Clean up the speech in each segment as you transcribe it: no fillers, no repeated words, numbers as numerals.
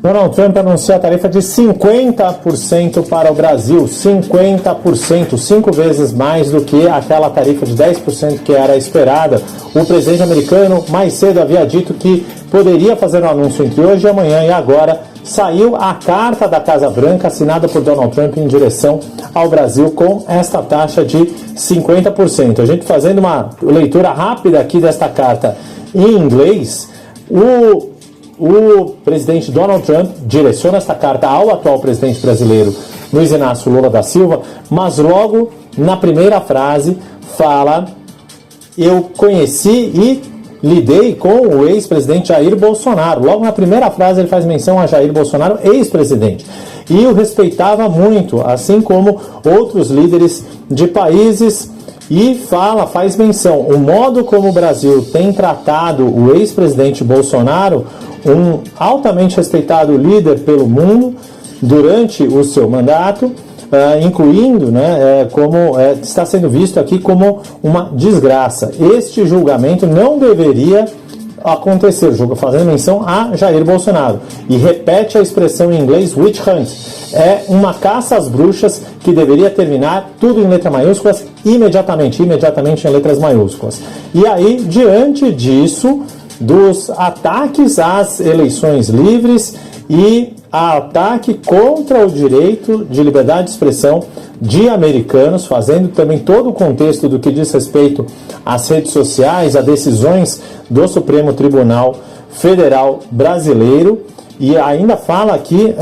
Donald Trump anunciou a tarifa de 50% para o Brasil, 50%, 5 vezes mais do que aquela tarifa de 10% que era esperada. O presidente americano mais cedo havia dito que poderia fazer um anúncio entre hoje e amanhã, e agora saiu a carta da Casa Branca assinada por Donald Trump em direção ao Brasil com esta taxa de 50%. A gente fazendo uma leitura rápida aqui desta carta em inglês, o presidente Donald Trump direciona esta carta ao atual presidente brasileiro Luiz Inácio Lula da Silva, mas logo na primeira frase fala: eu conheci e lidei com o ex-presidente Jair Bolsonaro. Logo na primeira frase ele faz menção a Jair Bolsonaro, ex-presidente, e o respeitava muito, assim como outros líderes de países, e faz menção o modo como o Brasil tem tratado o ex-presidente Bolsonaro, um altamente respeitado líder pelo mundo, durante o seu mandato, incluindo, como está sendo visto aqui como uma desgraça. Este julgamento não deveria acontecer, fazendo menção a Jair Bolsonaro. E repete a expressão em inglês witch hunt. É uma caça às bruxas que deveria terminar, tudo em letras maiúsculas, imediatamente em letras maiúsculas. E aí, diante disso, dos ataques às eleições livres e ataque contra o direito de liberdade de expressão de americanos, fazendo também todo o contexto do que diz respeito às redes sociais, a decisões do Supremo Tribunal Federal Brasileiro, e ainda fala aqui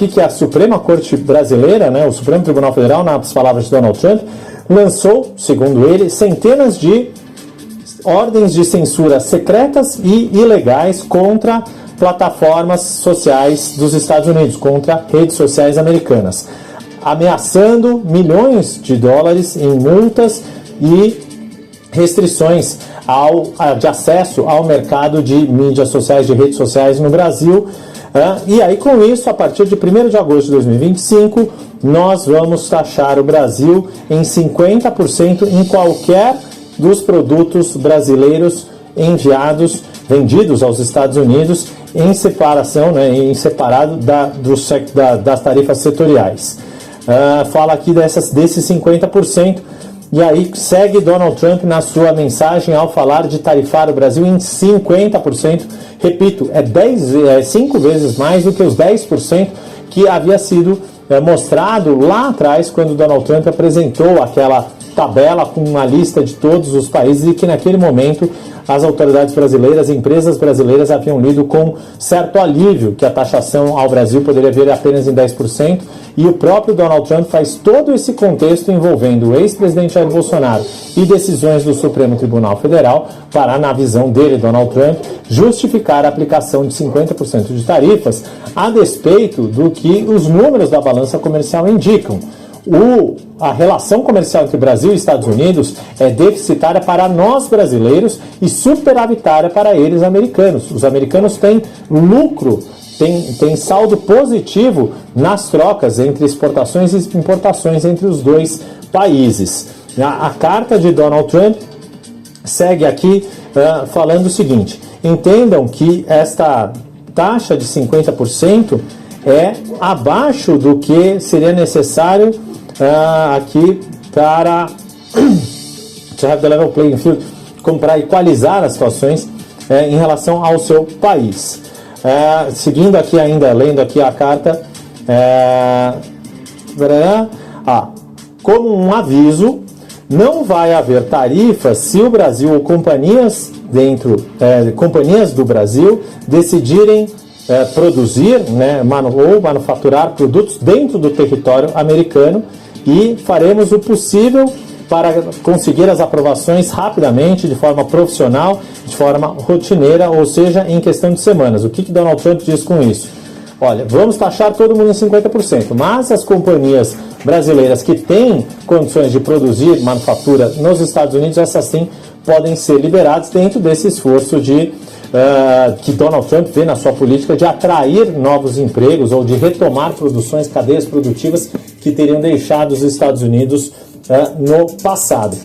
que a Suprema Corte Brasileira, o Supremo Tribunal Federal, nas palavras de Donald Trump, lançou, segundo ele, centenas de ordens de censura secretas e ilegais contra plataformas sociais dos Estados Unidos, contra redes sociais americanas, ameaçando milhões de dólares em multas e restrições de acesso ao mercado de mídias sociais, de redes sociais no Brasil. E aí, com isso, a partir de 1º de agosto de 2025, nós vamos taxar o Brasil em 50% em qualquer dos produtos brasileiros vendidos aos Estados Unidos, em separação, em separado das tarifas setoriais. Fala aqui desses 50%, e aí segue Donald Trump na sua mensagem ao falar de tarifar o Brasil em 50%. Repito, é 5 vezes mais do que os 10% que havia sido mostrado lá atrás, quando Donald Trump apresentou aquela tabela com uma lista de todos os países, e que naquele momento as autoridades brasileiras, empresas brasileiras haviam lido com certo alívio que a taxação ao Brasil poderia vir apenas em 10%, e o próprio Donald Trump faz todo esse contexto envolvendo o ex-presidente Jair Bolsonaro e decisões do Supremo Tribunal Federal para, na visão dele, Donald Trump, justificar a aplicação de 50% de tarifas, a despeito do que os números da balança comercial indicam. A relação comercial entre Brasil e Estados Unidos é deficitária para nós brasileiros e superavitária para eles americanos. Os americanos têm lucro, têm saldo positivo nas trocas entre exportações e importações entre os dois países. A carta de Donald Trump segue aqui falando o seguinte: entendam que esta taxa de 50% é abaixo do que seria necessário aqui para to have the level playing field, como para equalizar as situações em relação ao seu país. Seguindo aqui ainda, lendo aqui a carta, como um aviso, não vai haver tarifas se o Brasil ou companhias do Brasil decidirem produzir, ou manufaturar produtos dentro do território americano, e faremos o possível para conseguir as aprovações rapidamente, de forma profissional, de forma rotineira, ou seja, em questão de semanas. O que Donald Trump diz com isso? Olha, vamos taxar todo mundo em 50%, mas as companhias brasileiras que têm condições de produzir manufatura nos Estados Unidos, essas sim podem ser liberadas dentro desse esforço que Donald Trump vê na sua política de atrair novos empregos ou de retomar produções, cadeias produtivas que teriam deixado os Estados Unidos no passado.